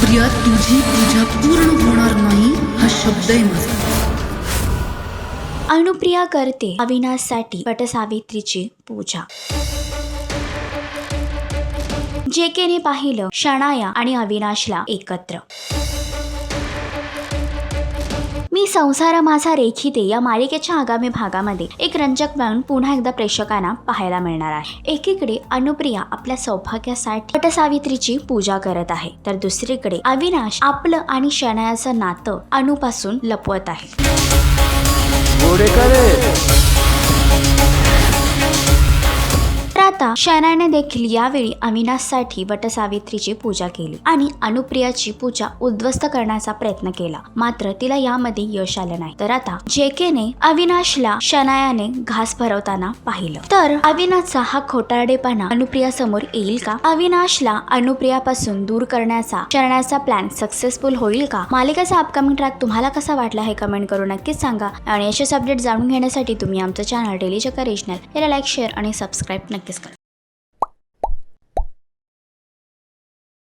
प्रिया, तुझी पूजा पूर्ण होणार नाही हा शब्द आहे माझा. अनुप्रिया करते अविनाशसाठी वटसावित्रीची पूजा. जेकेने पाहिलं शनाया आणि अविनाशला एकत्र. मी संसार माझा रेखिते या मालिकेच्या आगामी भागामध्ये एक रंजक वळण पुन्हा एकदा प्रेक्षकांना पाहायला मिळणार आहे. एकीकडे अनुप्रिया आपल्या सौभाग्यासाठी वटसावित्रीची पूजा करत आहे, तर दुसरीकडे अविनाश आपलं आणि शनायाचं नातं अनुपासून लपवत आहे. तर आता शनायाने देखील यावेळी अविनाशसाठी वटसावित्रीची पूजा केली आणि अनुप्रियाची पूजा उद्ध्वस्त करण्याचा प्रयत्न केला, मात्र तिला यामध्ये यश आलं नाही. तर आता जेकेने अविनाशला शनायाने घास भरवताना पाहिलं, तर अविनाशचा हा खोटारडेपणा अनुप्रिया समोर येईल का? अविनाशला अनुप्रियापासून दूर करण्याचा शनायाचा प्लॅन सक्सेसफुल होईल का? मालिकेचा अपकमिंग ट्रॅक तुम्हाला कसा वाटला हे कमेंट करून नक्कीच सांगा आणि असेच अपडेट जाणून घेण्यासाठी तुम्ही आमचं चॅनल डेली चक्कर रिजनल याला लाईक, शेअर आणि सबस्क्राईब नक्कीच